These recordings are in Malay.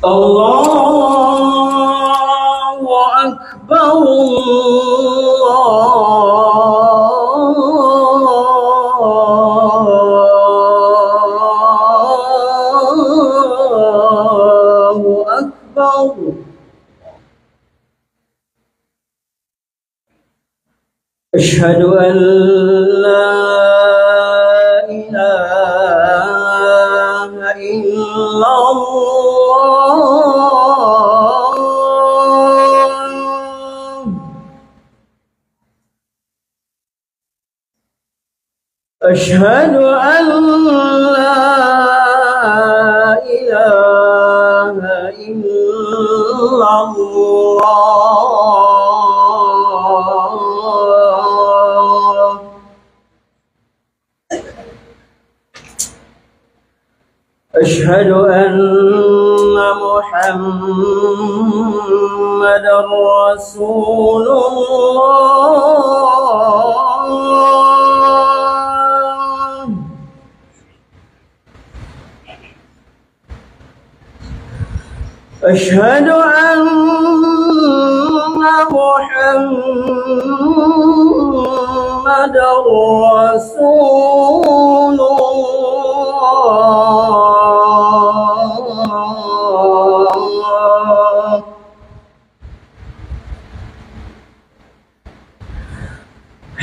الله أكبر الله أكبر. أشهد أن لا إله إلا الله. أشهد أن لا إله إلا الله. أشهد أن محمدًا رسول الله. أشهد أن محمدًا رسول الله.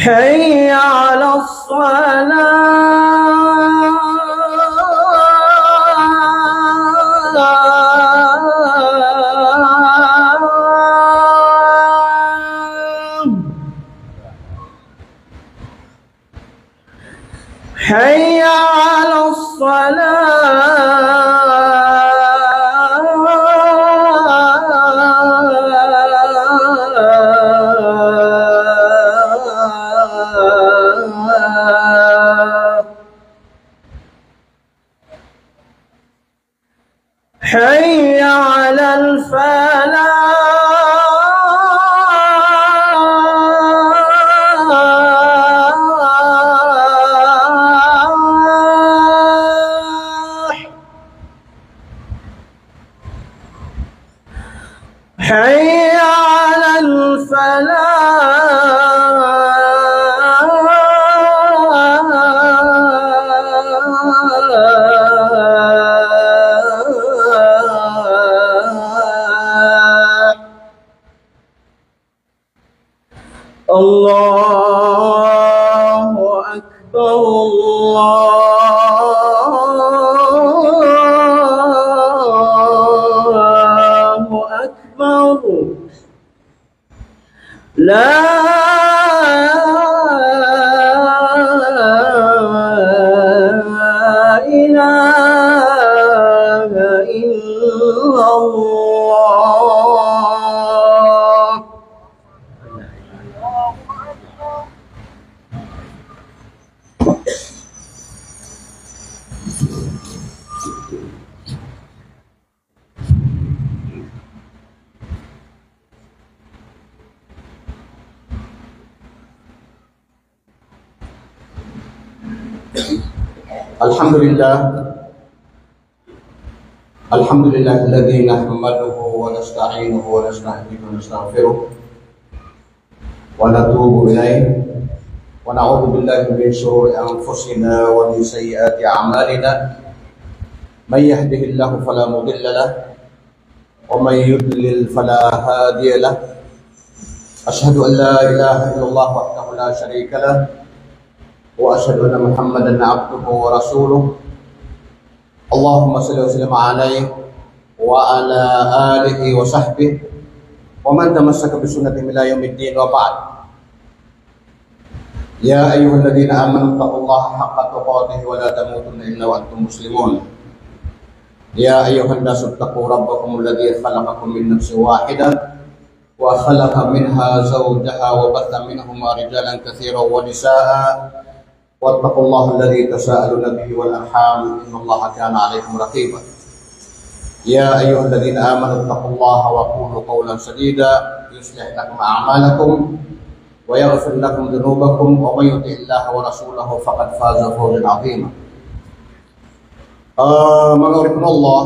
حي على الصلاة. حي على الصلاة. حي على الفلاح. حي على الفلاح. الله أكبر الله أكبر. لا إله إلا الله. الحمد لله الذي نحمده ونستعينه ونستهديه ونستغفره ونتوب إليه ونعوذ بالله من شرور أنفسنا ومن سيئات أعمالنا. من يهده الله فلا مضل له ومن يضلل فلا هادي له. أشهد أن لا إله إلا الله وحده لا شريك له وأشهد أن محمدا عبده ورسوله. اللهم صل وسلم عليه وعلى آله وصحبه ومن تمسك بسنته إلى يوم الدين. وبعد. يا أيها الذين آمنوا اتقوا الله حق تقاته ولا تموتن إلا وأنتم مسلمون. يا أيها الناس اتقوا ربكم الذي خلقكم من نفس واحدة وخلق منها زوجها وبث منهما رجالا كثيرا ونساء واتقوا الله الذي تساءلون به والأرحام إن الله كان عليكم رقيبا. يا أيها الذين آمنوا اتقوا الله وقولوا قولا سديدا يصلح لكم أعمالكم ويغفر لكم ذنوبكم ومن يطع الله ورسوله فقد فاز فوزا عظيما. Menurut Allah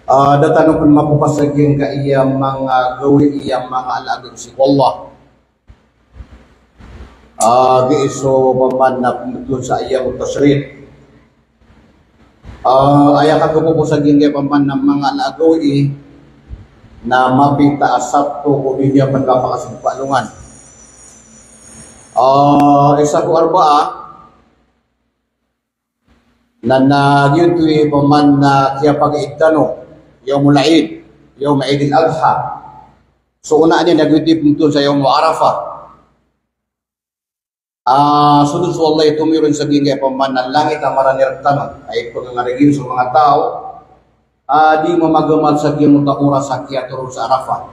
Datang pun mapupasaging ka iya mga gawi iya mga alagad si Allah. Giiso paman na pumutun sa iya mutasrid. Aya ka pupusaging kay paman ng mga alagawi na mapita asap to kung hindi pagkapakasigpalungan. Isa ko arbaa na nagyutoy paman na kaya pag-iktano Yawmul Eid, Yawm Eid al-Adha. So una niya nagyutoy pumutun sa Yawm Arafah. Sunod sa Allah ito mayroon sa gingay paman ng langit na maranirtano ay pangangarigin sa mga tao. Di mo magamal sa giyong takura sa kiyaturo sa Arafah.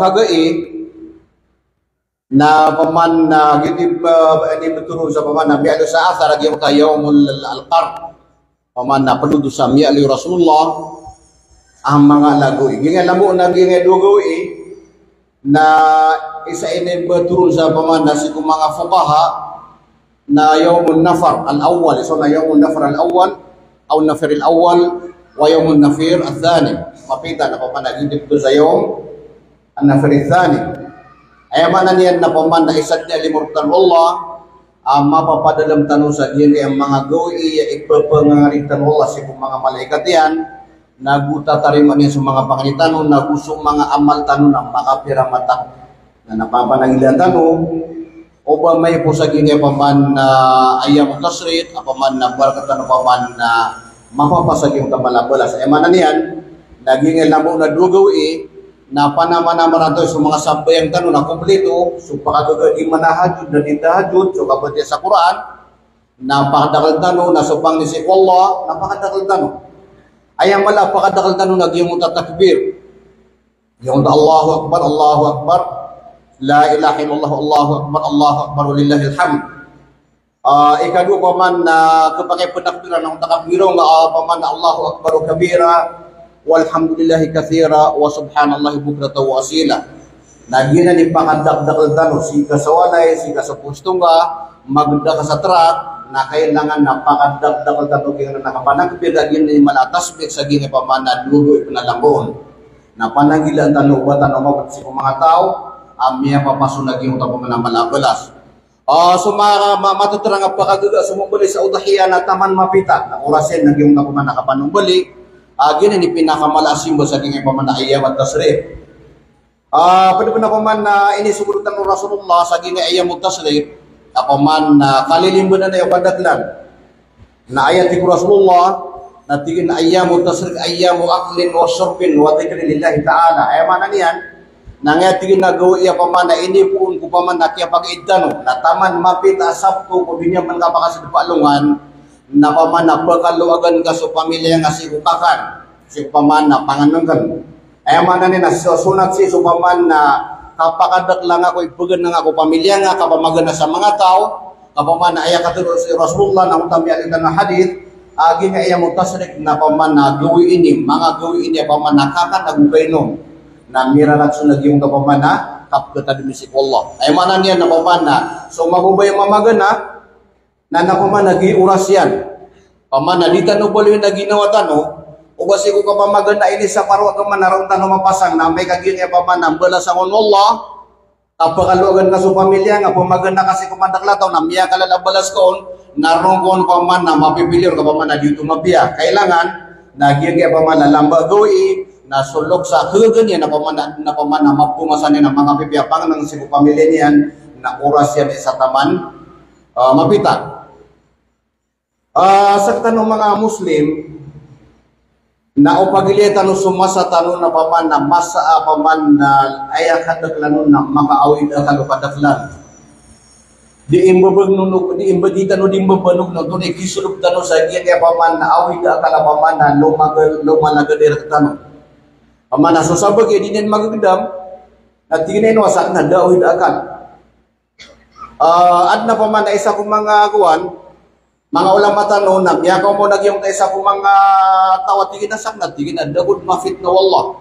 Kagai na paman na gitib ini betul sa paman na mi'alo sa athar giyong Yawmul Al-Qarn. Paman na paludo sa mi'alo Rasulullah ang mga lagoy. Gingay lamo na gingay dugoy na isa ini betul sa paman na si mga fuqaha na Yawmul Nafar Al-Awwal. So na Yawmul Nafar Al-Awwal أو النفر الأول ويوم النفير الثاني مapita na pamanagidip ko sa yung النفر الثاني ay manan yan na paman na isad niya limurtan Allah mapapadalam tanong sa gili ang mga gawi ipapangaritan Allah sa mga malaikat yan naguta tariman niya sa mga pangitanon nagusong mga amal tanong ng makapiramatak na napapanagilian tanong o ba may po sa gini paman na ayam tasrid apaman na barakatan paman na mapapasag yung kamalabalas ay manan yan naging lamo na dugawi na panama-naman nato sa mga sambayang tanong na kompleto so pakagaga di manahajud na di tahajud so kabati sa Quran napakadakal tanong na supang ni si Allah napakadakal tanong ayam wala pakadakal tanong naging tatakbir yung Allahu Akbar La ilaha illallah Allahu Akbar walillahil hamd. Ikadu paman na kapag penakbiran ng takbiro nga paman na Allahu Akbar kabira walhamdulillahi kathira wa subhanallahi bukratan wa asila. Nagina ni pakadakdakal tano si kasawanay si kasapustunga magda ka sa truck na kailangan na pakadakdakal tano kaya nakapanakbir agin ni malatasbik sa gini paman na dugo ipinalambon. Na panagilan tano watan o mabat si mga tao amya papasunag yung tapong na malabalas. So matuturang ang pakagaga sumubali sa udahiya na taman mapita na orasin nag yung tapong na nakapanumbali gini ni pinakamalasim ba sa gingay paman na ayam at tasrib. Pwede po na paman na inisugulutan ng Rasulullah sa gingay ayam at tasrib paman na kalilimbo na yung padaglan na ayat ni Rasulullah na tigin ayam at tasrib ayam aklin wa syurbin wa dhikri lillahi ta'ala ay manan yan nangyati ginagawa iya paman na inipuon ko paman na kaya pag-idano na taman mapita sabto ko binya man kapakasid palungan na paman na pagkaluagan ka sa pamilya nga si ukakan si paman na pangananggan ay manan ni nasunat si so paman na kapakadak lang ako ipugan ng ako pamilya nga kapamagan na sa mga tao kapaman na aya katulad si Rasulullah na utami alitan na hadith agi nga iya mutasrik na paman na gawi ini mga gawi ini paman na kakanagugaynom na mirarat sunag yung kapaman na kapkata dimisik Allah. Ay manan yan na paman na so mabubay mamagana na napaman nag-iuras yan. Paman na di tanong bali yung naginawa tanong o basi ko kapamagana ini sa parwa ka man narong tanong mapasang na may kagin ya paman na balas ang Allah kapakaluagan ka sa pamilya nga pamagana kasi kumandaklataw na miya kalalabalas koon narong koon paman na mapipilir ka paman na dito mabiya. Kailangan nagyan paman na lamba gawi na sulok sa kaganyan na paman na mapumasan niya ng mga pipiyapang ng sibu pamilya niyan na oras yan sa taman mapita. Sa tanong mga Muslim na upagilitan no sumasa tanong na paman na masa paman na ayakadaklan na makaawid kalukadaklan. Di imbabag no di imbadita no di imbabanog no tunay kisulub tanong sa giya paman na awid akala paman na lumalagadir tanong. Paman na susabag yun din magagdam at tingin na wasak na daoid akal. At na paman na isa kong mga kuwan, mga ulama tanong na miyakaw mo nagyong na isa kong mga tawat tingin na sakna, tingin na dagod mafit na wallah.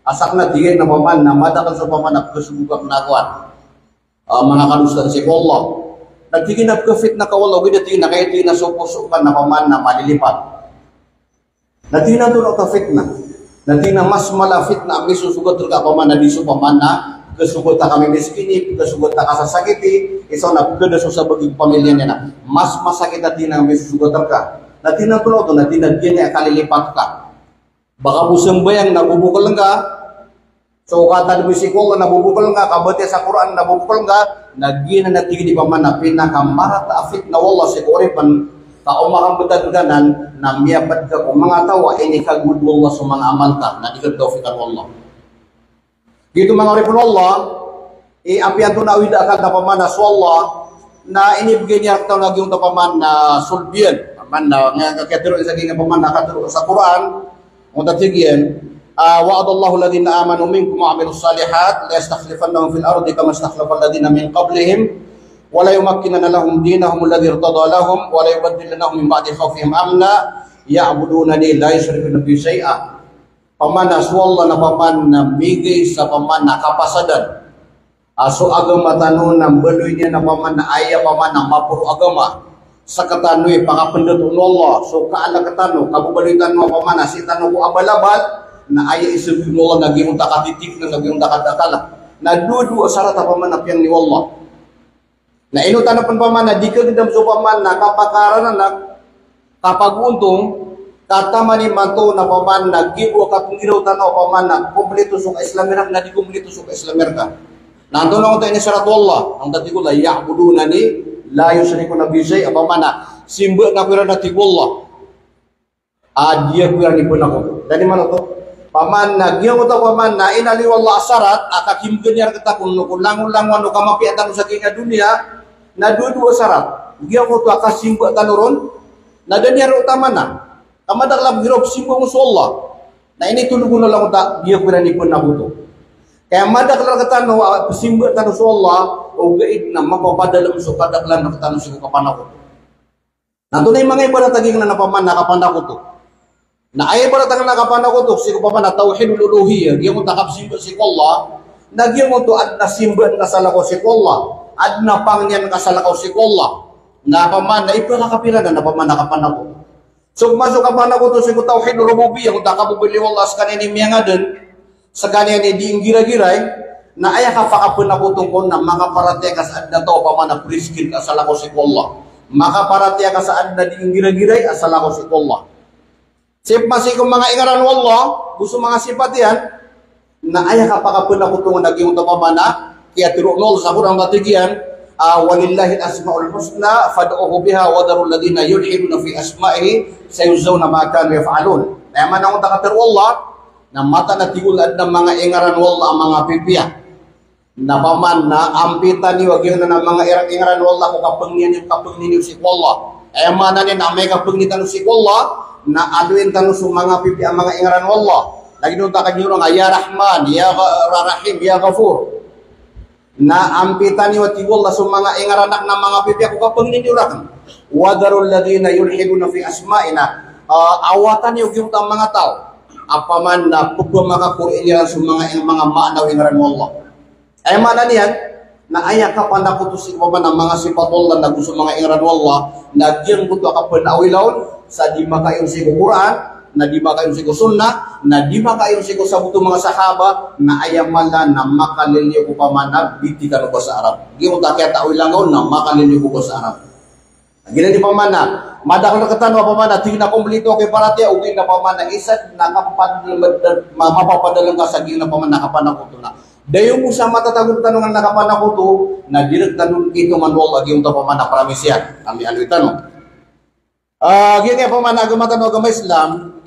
Asak na tingin na paman na madakal sa paman na kasugugak na kuwan. Mga kalustan si Allah. Nagtingin na kafit na kawalaw, tingin na kayo tingin na supusukan na paman na malilipat. Natina tu nak fitnah. Natina mas mala fitnah misu sugot terka pamana disu pamana kesugot tak kami miskini, kesugot tak asa sakiti, iso na kena susah bagi pamilya na. Mas sakit natina misu sugot terka. Natina tu lo natina dia ni kali lipat ka. Baka buseng bayang nabubukol nga. So kata di bisikol nabubukol nga, kabate sa Quran nabubukol nga, nagina natigi di pamana pinakamarat na fitnah wallah si Quripan. Kau makam betadganan na miyapat ka kung mga tawa ini kagud wallah sa mga amal ka na ikagtawfikan wallah. Gitu mga oripun Allah, apian to na awida ka na pamanas wallah na inibigay niya ito lagi yung tapaman na sulbiyan. Paman na nga kakatiro isa nga paman na katiro sa Quran, kung tatigyan, wa'adallahu alladhina amanu minkum wa 'amilus salihat la yastakhlifannahum fil ardi kama istakhlafa alladhina min qablihim wala yumakkinanna lahum dinahum alladhi irtada lahum wala yubaddilannahum min ba'di khawfihim amna ya'budunani la yusyrikuna bi syai'a. Paman aswalla na paman na migay sa paman na kapasadan. Aso agama tanon na beloy niya na paman na aya paman na mapuro agama. Sa katanoy pakapendot Allah. So kaala katano kabubalitan mo paman na si tanong ko abalabal na aya isubig mo Allah naging takatitik na naging takadakala. Na dudu asarata paman na piyang ni Allah. Na inutan pa paman na di ka gandam so paman na kapakaran na kapaguntong katamani manto na paman na gibo katong inutan na paman na kumpleto so ka Islamer na di kumpleto so ka Islamer ka. Nanto na ko tayo ni Sarat Allah ang dati ko la ya'buduna ni la yusyrikuna bi syai' paman na simba na pira na ti Allah. Dia pira ni pun ako. Dani man to paman na giyo to paman na inali wallah asarat akakim genyar kita kun langun-langun no kamapi atan sa kinga dunia. Na dua syarat. Dia ko to akasimba tanuron na danyar utama na. Kamadak lab girop simba musollah. Na ini tulugon na lang ta dia pira ni pun nabuto. Kaya madak lang katano simba tanu sollah o gaid na mapapadalam so kadak lang katano si kapanako. Nanto na mga iba na taging na napaman nakapanako to. Na ay iba na taging nakapanako to si kapaman na tauhidul uluhiyah. Dia mo takap simba si Allah. Nagyan mo to at nasimba na sala ko si Allah. Adna pangyan kasalakaw si Allah na paman na ipakakapira na paman nakapanako. So masuk kapanako to si tauhid rububiyah kung takabubili wallah sa kanini miyangadan sa kanini diinggira-giray na aya ka fakapun tungkol na makaparate ka sa adna to paman na priskin kasalakaw si Allah. Makaparate ka sa adna diinggira-giray asalakaw si Allah. Sip masih kung mga ingaran wallah gusto mga sifat yan na aya ka fakapun tungkol naging to paman na kaya tirunol sa Quran batigyan walillahi al-asmaul husna fad'uhu biha wa darul ladina yulhiduna fi asma'ihi sayuzawna ma kanu yaf'alun. Naman ang takatir Allah na mata na tigul ad ng mga ingaran wallah ang mga pipiya. Na paman na ampitan ni wag yun na ng mga ingaran wallah kung kapagninyo si Allah. Mana ni na may kapagnitan si Allah na aluin tanu sa mga pipiya mga ingaran wallah. Lagi nung takanyuro nga ya Rahman, ya Rahim, ya Ghafur. Na ampitan ni wati wallah sa mga ingaranak na mga pipiya kung kapag ninyurakan. Wadarul ladina yulhiduna fi asma'ina. Awatan yung yung mga tao. Apaman na pagmamakakurin nila sa mga maanaw ingaran wallah. Ay mana niyan, na ayak ka pa nakutusin pa man ang mga sifat wallah na gusto mga ingaran wallah. Nagyang buto ka pa nawilaw sa di makayon si Quran. Na di makayon si sunnah, na di makayon si sa buto mga sahaba, na ayamala na makaliliyo ko pamanag, biti ka ko sa Arab. Di mo takya tao ilangaw na makaliliyo ko sa Arab. Gina di pamana, madakal na katano pamana, tingin na kumplito kay parati, o gina pamana, isat na mapapadalang ka sa gina pamana, kapanakuto na. Dayo mo sa matatagong tanungan na kapanakuto, na direct tanong ito manual, agi yung pamana, paramisyan. Kami ano itanong. Gini pamana, agama agama Islam,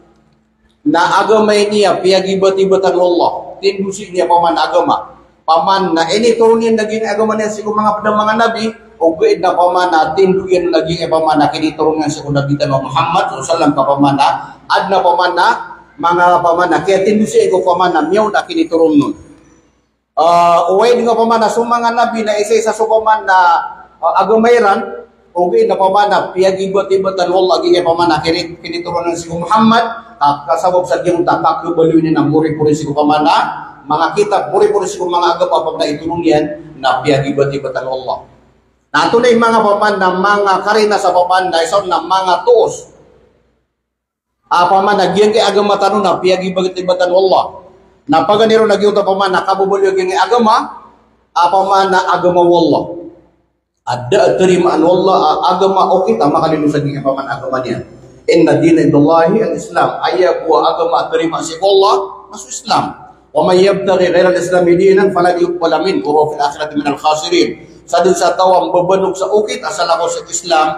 na agamay niya piyagibat-ibatan Allah tindusi niya paman agama paman na ini turunin naging agama niya sa mga mga nabi o gaid na paman na tinduyan naging paman na kiniturungan sa kunabitan wa Muhammad sallallahu kapaman na ad na paman na mga paman na kaya tindusi ko paman na miyaw na kiniturun nun uway nga paman na sumanga nabi na isa-isa sa paman na agamayran o gaid na paman na piyagibat-ibatan Allah gini paman na kiniturungan sa Muhammad kasabab sa giyong tapak baliw niya ng puri-puri si kupamana, mga kitab, puri-puri si mga agap apag na itulong yan, na piyagibat-ibatan Allah. Nato na yung mga paman na mga karina sa paman na isang na mga tuos. Apa man nagyan kay agama tanong na piyagi bagit ibatan wallah. Na paganiro nagyan ta paman nakabubulyo kay agama apa man na agama wallah. Ada terimaan wallah agama o kita makalilusan kay paman agama niya. Inna dina indallahi al-Islam. Aya buah agama terima si Allah masuk Islam. Wa may yabtaghi ghayra al-Islam dinan falan yuqbal minhu wa fil akhirati minal khasirin. Sadin sa tawang bebenuk sa ukit asal ako sa Islam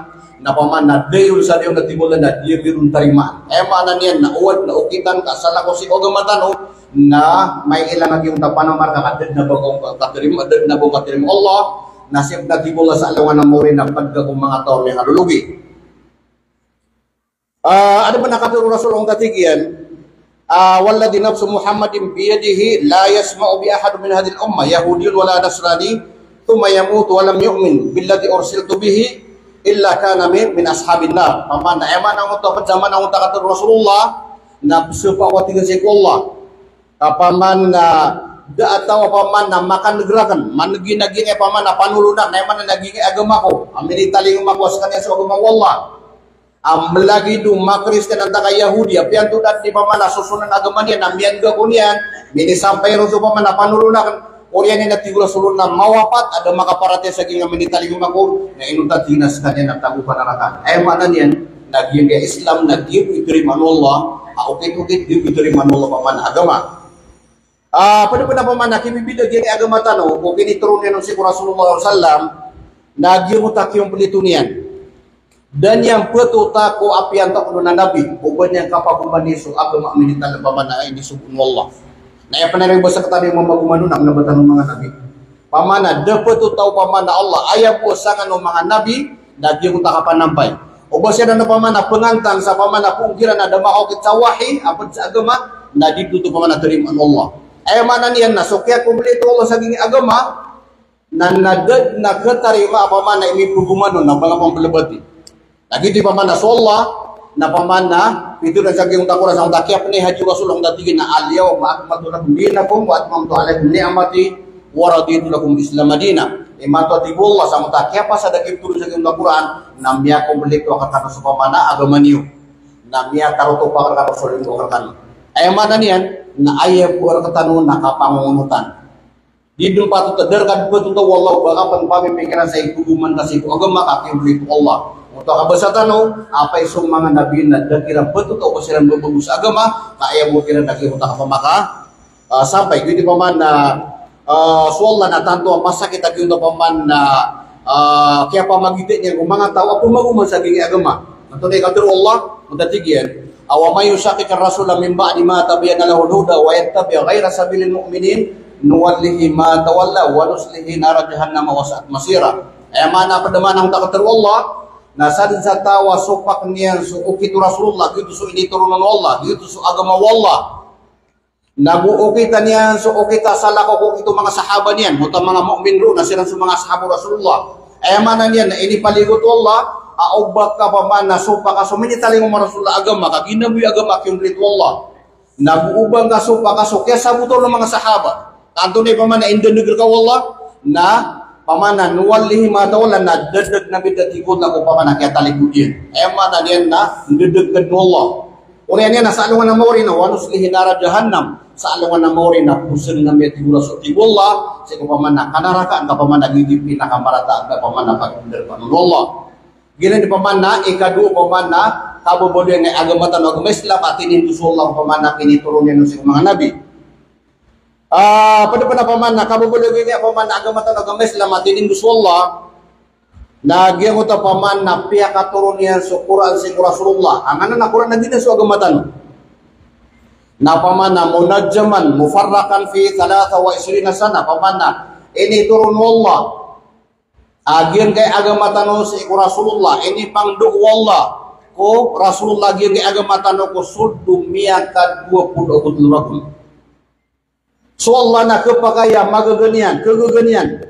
na paman na dayul sa diyo na timulan na dirun tarimaan. Mana niyan na uwad na ukitan ka asal ako si agama tano na may ilang yung tapanang marka kadid na bagong katerima na bagong katerima Allah nasib na timula sa alawan ng mori na pagkakong mga tao may halulugi. Ada pa nakaturo Rasul ang tatigyan walladhi nafsu Muhammadin biyadihi la yasma'u bi ahad min hadhihi al-umma yahudiyyun wala nasrani thumma yamut wa lam yu'min billadhi ursiltu bihi illa kana min ashabin nar. Paman na eman ang utapad zaman ang utakaturo Rasulullah na supa ko tingin si Allah paman na atau paman na makan negerakan managi-nagi paman na panulunan na eman na naging agama ko aminitali yung makwas kanya sa agama Allah lagi du makristan ang taka Yahudi apian tu dat di paman na susunan agama niya na miyan ga ko niyan mini sampay ro so paman na panulunan Oriyan ni natigula sulun na mawapat ada makaparate sa ginga minitali yung ako na inutat dinas kanya nagtago panarakan ay mana niyan naging Islam naging iteriman Allah ukit-ukit di iteriman Allah paman agama. Pada pun apa mana kimi bida gini agama tano kung kiniturun si Rasulullah SAW nagyumutak yung pelitunian dan yang petuta ko apian tak na nabi uban yang kapagumaniso agama minital pamana ini subhun Allah na yang panarang basa katabi mamagumanon ang nabatan ng mga nabi pamana dapat tahu pamana Allah ayaw po sangan ng mga nabi nagyumutak kapanampay uban siya na pamana pengantang sa pamana kung kira na damakokit sa wahi apad sa agama na dituto pamana terimaan Allah. Ay mana niyan na sukya kumpleto Allah sa gini agama na nagkatarima apa man na imipugumano na mga pambelebati. Nagiti pa man na Allah na paman na itu na sa gini takura sa takiap ni haji Rasul ang datigin na alyaw ma'akmatu lakum dinakum wa atmamtu alaikum ni'amati wa raditu lakum Islam Madinah. Imato tibullah sa takiap sa dakip turun sa gini Quran na miya kumpleto kakata sa pamana agama niyo. Na miya taruto pa kakata Rasul yung kakata. Ay mana niyan na ayaw po ang katanungan na kapangungutan. Di doon pa ito tadarkan po ito wallahu baka pamimikiran sa ikuguman kasi ito agama kakimuli ito Allah. Ito kabasatan no, apa isong mga nabi na dakirang po ito o silang babagus agama, kaya mo kira nakimuta ka pa maka sampai. Hindi pa man na suwala na tanto ang masakit at yung pa man na kaya pa magitin niya kung mga tao ako maguman sa gini agama. Ito na ikaw Allah, matatigyan. Aw may yusakik ar-rasul min ba'di ma tabayyana lahu al-huda wa yattabi' ghayra sabilil mu'minin nuwallihi ma tawalla wa nuslihi nar jahannam wa sa'at masira. Ay mana padaman ang takdir Allah na sadin sa tawa supak niyan su ukitu Rasulullah gitu su ini turunan Allah gitu su agama wallah. Nabuukitan niyan su ukita salako ko itu mga sahaba niyan muta mga mukmin ro na sila su mga sahaba Rasulullah. Ay mana niyan na ini paligot Allah aubak ka paman na supa ka suminitali mo Rasulullah agama ka ginabuhi agama kiumplit wallah nabuubang ka supa ka so kaya sabutol ng mga sahaba tanto ni paman na indenegr ka wallah na paman na nuwallihi ma tawalla na dadag na bidatikod na ko paman na kaya talikudin man na niyan na indedegad wallah uriyan niya na sa alungan na mawari na wanuslihi nara jahannam sa alungan na mawari na pusin na metigura so wallah sa ko paman na kanarakaan ka paman na gigipin na kamarata ka paman na pag-under pa wallah. Gila di pamana ikadu pamana kabobodo nga agama tan agama Islam atinin usullah pamana kiniturun ng mga nabi. Pada pa pamana kabobodo nga pamana agama tan agama Islam atinin usullah nagyan uta pamana piya katurun niya sa Quran si Rasulullah. Ang ana na Quran na dinas agama tan. Na pamana munajjaman mufarraqan fi 23 sana pamana ini turun wallah. Agian kay agama tano si Rasulullah ini pangduk wallah ko Rasulullah agian kay agama tano ko suddu miyakan 20 kutulurakum. So Allah na kepakaya magaganian kegeganian.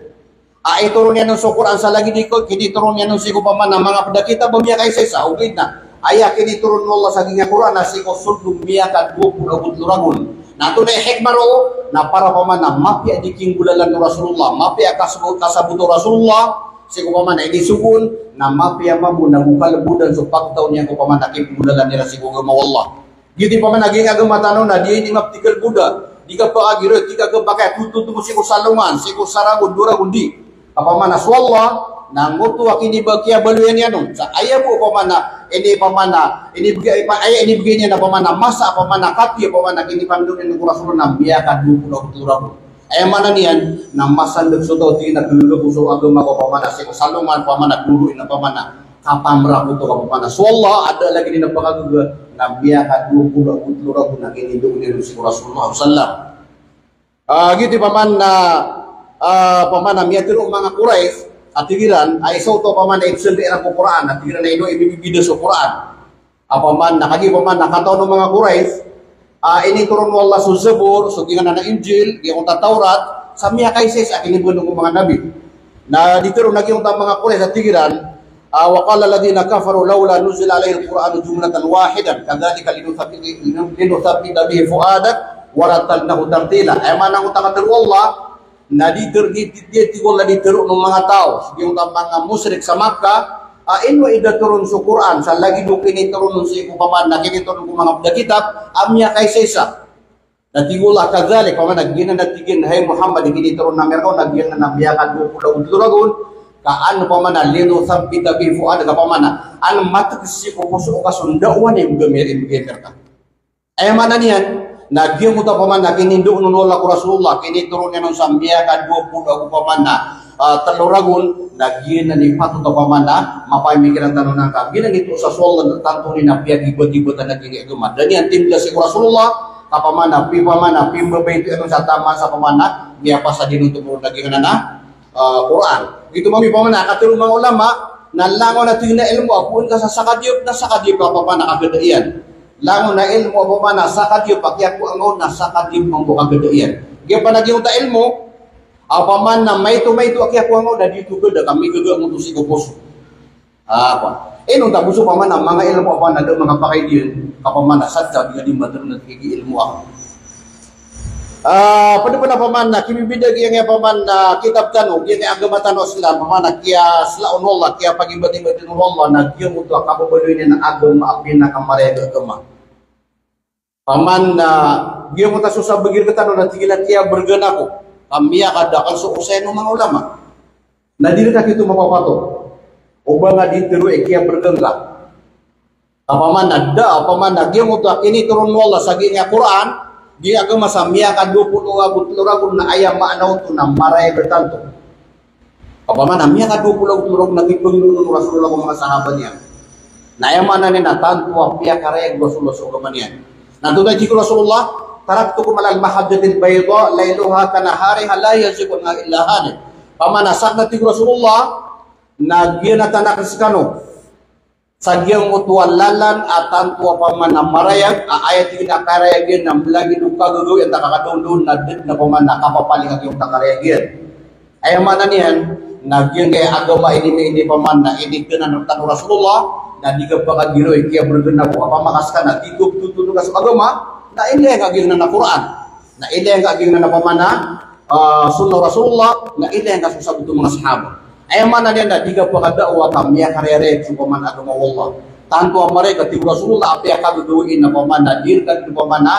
Iturun yan ng Quran sa lagi di ko kiniturun yan ng sigo paman na mga pedakita bamiya kay sa ugid na. Aya kiniturun Allah sa ginya Quran na sigo suddu miyakan 20 kutulurakum. Nato na hikmah ro na para paman na mapya di kinggulalan ng Rasulullah, mapya kasabuto Rasulullah si upamana ini sukun na mapiyama mo na bukal-budan so pagtaw niya upamana kipudalan nila si agama Allah. Gitu upamana naging agama tanaw na di maptikal Buddha. Di ka paagiro, di ka pakai tutu mo si salungan, si saragun, duragun di. Upamana swalla nangutu akini bakia baluyan yan sa ayaw po upamana ini pamana ini begini na pamana masa pamana kati pamana kini pandunin ng Rasulullah na biyakan dupulo turabo. Ay mana niyan na masandog so daw tina dulu so agama ko pamana si salungan pamana dulu ina pamana kapamra ko to pamana swalla ada lagi ni napakaguga na biyakan dupulo turabo na kini dupulo si Rasulullah sallallahu gitu pamana pamana miyatiro mga Quraish at tigiran ay so to pamana ibsen di ang Quran at tigiran ay no ibibida sa Quran apa man nakagi paman nakataw ng mga Quraish ini turun wallah sa Zabur so gingan na Injil yung Taurat sa miya kay ses akini bunong mga nabi na dito ron naging mga Quraish at tigiran wa qala alladhina kafaru laula nuzila alayhi alquran jumlatan wahidan kadhalika linuthabbita bihi fuadak wa ratalnahu tartila ay manang utang Allah na wala ditero ng mga tao yung mga musyrik sa Makkah inwa idaturun sa Quran sa lagi do kiniturun sa ipaman na kiniturun ng mga kitab amya kay sesa natigula kadhalik paman nagina natigin hay Muhammad kiniturun na merko nagyan na nabiyakan do pulagon kaan paman lino sabbita bi fuad ka paman an matkisi ko puso ka sundawan yung gamirin ka ay mana niyan nagyan mo ta paman na kinindo nunula ko Rasulullah kiniturun niya ng sambiyakan 20 ako paman na taluragon nagyan na ni pato ta paman na mapamikiran tanong ng kabina nito sa swalla tanto ni napiyag ibot-ibot na naging agama dan yan timla si Rasulullah kapaman na pimbabay ito sa tama sa paman na niya pa sa dinuto mo naging na Quran ito mami paman na katulong mga ulama na langaw na tingna ilmo apun ka sa sakadiyop ka paman na kagadayan langon na ilmo apa mana sakadyo pakya ko ang na sakadyo ang buka gedaian gi pa nagyong ta ilmo apa man na may to akya ko ang na dito gud kami gud mo to si kupos apa nung tabuso pa man ang mga ilmo apa na do mga pakaidian kapaman na sadya di mater na kigi ilmo ako pada pa man na kimibida gi ang paman na kitab tanong gi agama tanong sila paman na kiya slaon Allah kiya pagibati-bati ng Allah na giyo mo to kapabadoy ni na agama apin na kamare agama paman na giyo mo ta susabagir ka tanong na tigilan kiya bergana ko kamiya kada kan so usay ng mga ulama na dili ta kito mapapato o ba nga dito kiya berganga paman na paman na giyo mo to kini turun wala sa ginya Quran di agama sa miya ka 20 abot na ayam maanaw to na maray bertanto paman na miya ka 20 nagipong ng Rasulullah ng mga sahabat niya na ayam na ni natanto piya karayag Rasulullah sa agama niya nantunay di ko Rasulullah taraktukum alal mahajjatil bayda layluha kanahariha la yazikun illa hane pamanasak na ti Rasulullah nagyanatanak kano sagyang mutualalan atan tuwa paman na marayag ayat yung nakarayagin na lagi nung kagagawin at nakakadundun na dit na paman nakapapaling yung nakarayagin ay mana niyan nagyang kaya agama ini paman na ini ng tanong Rasulullah na di ka pagagiro kaya berguna po apamakas ka na tigup tutulong ka sa agama na ini ang aging na Quran na ini ang aging na paman na sunnah Rasulullah na ini ang kasusabot ng mga sahabat ay mana niyan na di ka pagadawa kamiya karere sa paman agama Allah tanto mereka ti Rasulullah apa yang kagagawin na paman na dirkan na paman na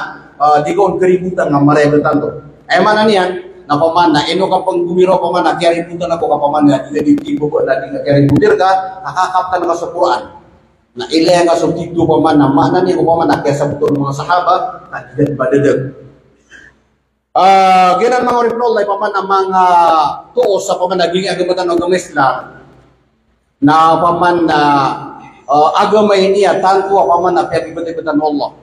di ko keributan nga mereka tanto ay mana niyan na paman na ino ka pang gumiro paman na kaya ributan ako ka paman na di tibo ko na di kaya ributir ka nakakaptan ka sa Quran na ilang ka sa tito paman na mana niya ko paman na kaya sa buto ng mga sahabat na di badadag ginan mga original ay paman ang mga tuos sa paman naging agamatan ng Islam na paman na agamay niya tanto paman na pagibati-batan Allah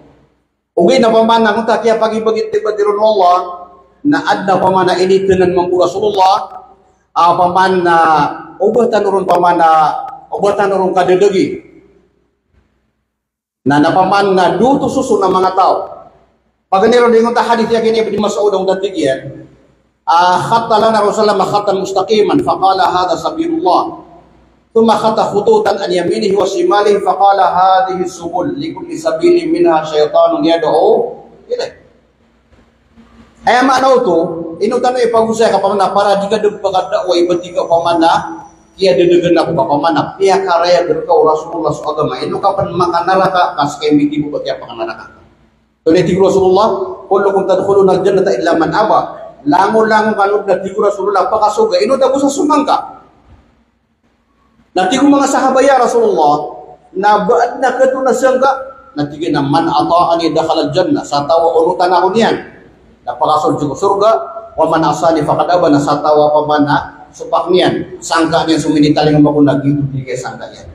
ugi na paman na kung kaya pagibati-batan Allah na adna paman na initinan ng Rasulullah paman na ubatan ron paman na ubatan ron kadedegi na napaman na duto suso ng mga tao pag niro dingon ta hadith yakin ibn Mas'ud ang datigyan khatta lana Rasulullah khatan mustaqiman faqala hadha sabilullah thumma khata khututan an yaminihi wa shimalihi faqala hadhihi subul likulli sabilin minha syaitanun yad'u ilay ay maanaw to inutan ay pagusay ka paman na para di ka dug pagada o ibatiga paman na kia dedegan aku ka pamana pia karaya berkau Rasulullah agama inu kapan makan neraka kas kemi tibu batia pakan neraka. Oleh tigu Rasulullah, kullukum tadkhuluna al-jannata illa man aba. Langon-langon kanu na tigu Rasulullah pakasuga inu dagu sa sumangka. Na tigu mga sahabay ya Rasulullah na baad na kadto na sangka na tigu na man ata'ani dakhala al-jannah sa tawa unutan ako niyan. Napakasol jugo surga wa man asani faqad aba na sa tawa pa man na supak niyan. Sangka niyan suminitaling mo na gitu tigay sangka yan.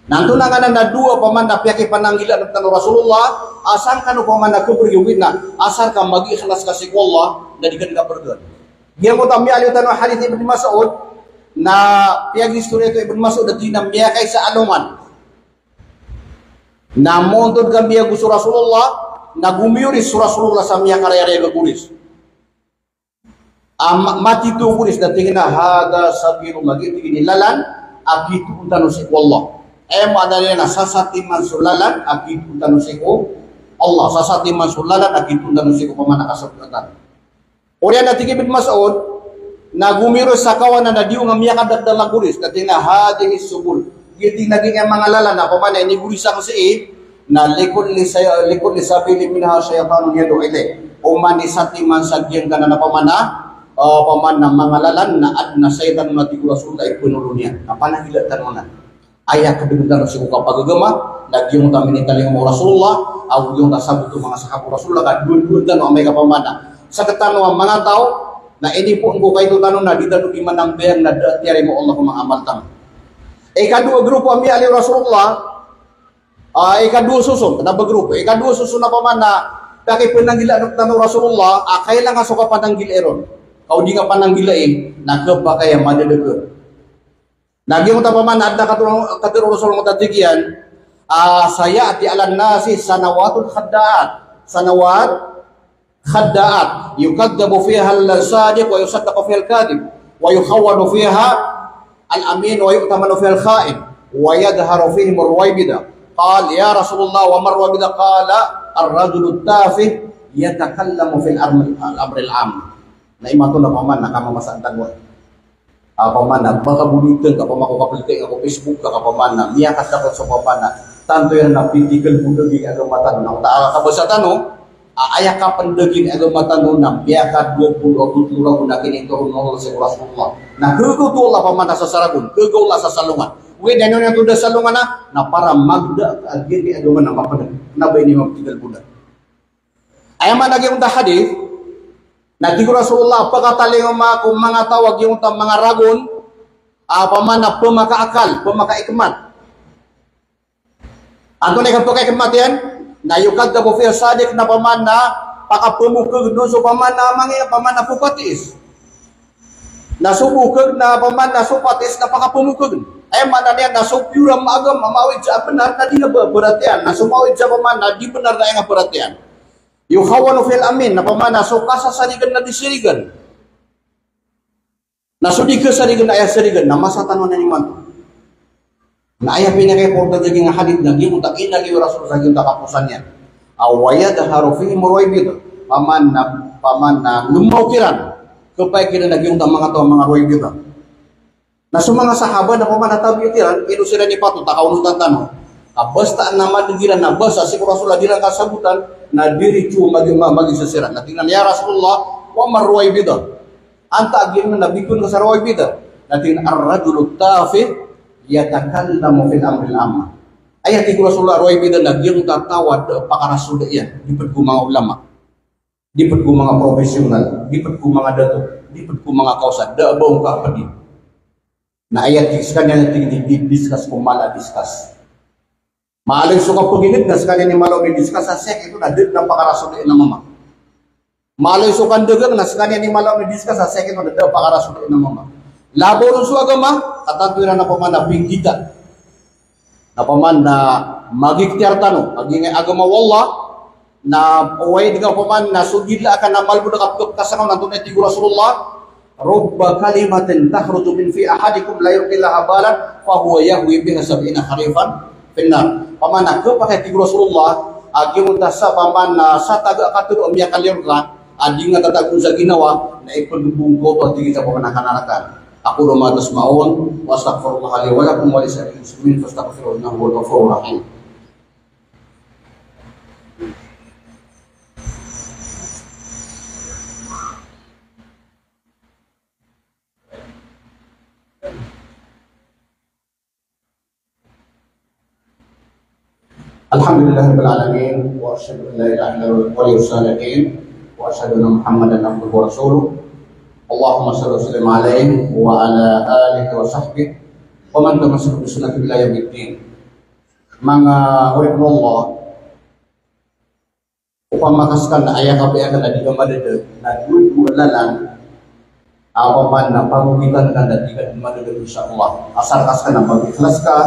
Nanto na nga na dua paman na piyaki pananggilan ng tanong Rasulullah, asal ka no paman na kubriwin na, asal ka mag-ikhlas kasi ko Allah, na di ka nila berdoa. Diyan mo tami aliw tanong hadith Ibn Mas'ud, na piyagi istorya ito Ibn Mas'ud, na tinambiya kay sa alungan. Na montod kambiya gusto Rasulullah, na gumiyuris Rasulullah sa miya karayari gagulis. Mati tu gulis, na tingin na hada sabiru magiti inilalan, akitu untano si Allah. Madali na sasatiman sulalan akitu tanusiko Allah sasatiman sulalan akitu tanusiko pamana kasabatan. Uriya na tigibit Mas'ud na gumiro sa kawan na diu nga miya kadagdalang guris katina hadihi subul. Giti naging ang mga lala na pamana ini guris ako si na likod li sabili minha syaitanun yadu ile. Umani satiman sagyan kana na pamana mga lalan na adna syaitan na tigu Rasulullah punulunya. Napanahila tanunan. Ayah kebetulan si buka pagagama lagi yung kami nitaling mo Rasulullah au yung tasabut mga sahabat Rasulullah kan dun dan omega pamana sa katano mga tao na ini po ang kayo tanong na di dadu di manang bayan na tiari mo Allah maamal tam kadua grupo ami ali Rasulullah kadua susun na bagrupo kadua susun na pamana kay pananggila ng tanong Rasulullah kailan nga suka pananggil eron kau di nga pananggilain nagba kaya madedege. Nagi mo tapaman adda katulong Rasulullah mutatigian saya ati alan nasi sanawatul sanawat khadda'at yukaddabu fiha al-sadiq wa yusaddaqu fiha al-kadhib wa yukhawwadu fiha al-amin wa yu'tamanu fiha al-kha'in wa yadharu fihim ar-ruwaybida qala ya Rasulullah wa marwabida qala ar-rajulu at-tafih yatakallamu fil amri al-am na imato na paman nakamamasaan tanwa pamana baka bulitan ka pamako kapilitin ako Facebook ka pamana miyakas dapat sa pamana tanto yan na physical budagi agama tanong ang taala ka sa tanong ayak ka pandagin agama tanong na miyaka 20 o kultura ko na kinito no sa Rasulullah na kukutulah pamana sa saragun kukulah sa salungan we dano na tuda salungan na para magda agin di agama na mapadag na ba ini maptigal budak ayaman lagi yung hadith na di Rasulullah pagkataling kung mga tawag yung mga ragon pamana pemakaakal pemakaikmat anto na pemakaikmat yan na yukad na bufir sadik na pamana pakapumukag doon so pamana pupatis na subukag na pamana supatis na pakapumukag ay mana niya na supyura maagam mamawid sa benar na di na beratian na sumawid sa pamana di benar na yung beratian yukhawanu fil amin na pamana so kasasarigan na disirigan na sudi kesarigan ayah sarigan na masatan na ni man na ayah pinakay porta daging hadith na gimu takin lagi Rasul sa gimu takapusan yan awaya daharu fihi murwaybid pamana lumaukiran kapay kina nagyong mga to mga ruwaybid na sumanga sahabat na pamana tabiutiran inu sila ni patu takaunutan tanong basta naman digiran na basta si Rasulullah dirang kasabutan na diri cu magi sesiran na tingnan ya Rasulullah wa marwaybida anta agin na bikun ka sa rawaybida na tingnan ar-rajulu tafih yatakallamu fil amri al-amma ayat ti Rasulullah rawaybida na gyung tatawad pakara suda yan dipet ku mga ulama dipet ku mga profesional dipet ku mga dato dipet ku mga kausa da baong ka padi na ayat kanya tinggi discuss ko mala discuss maaling suka paginit na sekali ni malaw ni discuss sa sek itu na dit na pakaraso di na mama. Maaling suka dagang na sekali ni malaw ni discuss sa sek itu na dit pakaraso di na mama. Labo ron su agama katanturan na pamana pinggita. Na paman na magiktiar tano aging agama wallah na uway dengan paman na sugidla akan namal budak kapkap kasanaw nantun eti Rasulullah rubba kalimatin takhruju min fi ahadikum la yurqilaha balan fa huwa yahwi biha sab'ina kharifan benar pamana ke pakai ti Rasulullah agi untasa pamana sa taga katud umya kalirka adi nga tatagun sa ginawa na ipagdubong ko to tingin sa pamanakananakan Aku ma tasma'un wa astaghfirullah li wa lakum wa lisa'iril muslimin fastaghfiruhu innahu huwal ghafurur rahim. Alhamdulillahirabbil alamin wa asyhadu an la ilaha illallah waliyus salihin wa asyhadu anna Muhammadan abduhu wa rasuluh. Allahumma shalli wa sallim alaihi wa ala alihi wa sahbihi wa man tamassaka bi sunnati ila yaumiddin. Mga Allah upama kaskan na ayah kape akan di madede na dua lalang apa man na pamugitan kan di madede insyaallah asal kaskan na pagikhlas ka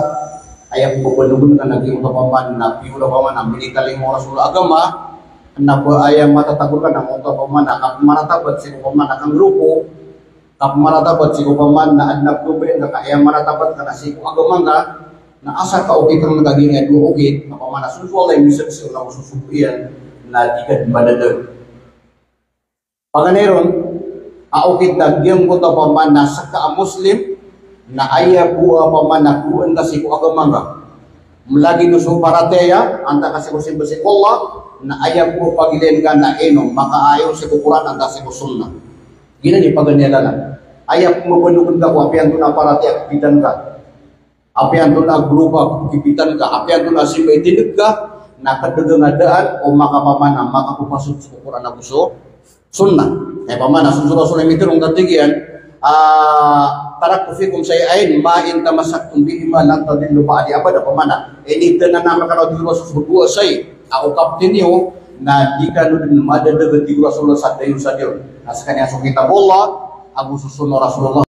ayah bebenubun kan lagi untuk paman nabi udah paman ambil kaling rasul agama kenapa ayah mata takutkan na untuk paman nak mana tabat si paman akan grupo kap mana tabat si paman na anak grupo na ayah mana tabat kana si agama ka na asal ka okay kang nagaging dua okay na paman sunful ay misal si ulang susubuyan na di madede paganeron okay dagyang ko to paman na saka muslim na ayah buah pamanakuan kasi ko agama nga melagi nusu parateya anta kasi ko simbasi Allah na ayah buah pagilen ka na enom maka ayaw si Quran anta si ko sunnah gina di paganyalan ayah mapanukun ka ko apian to na parateya kipitan ka apian to na grupa kipitan ka apian to na simba itindig ka na kadagang adaan o maka pamana maka kupasok si Quran ako so sunnah pamana sunsura sunnah mitirong katigian taraktu fikum syai'ain ma in tamassaktum bihi ma lan tadillu ba'di abada pamana ini tenan kana di Rasul dua say aku kapten yo na di kanu din madade di Rasulullah sallallahu alaihi wasallam nah sakanya kitab Allah Abu Susun Rasulullah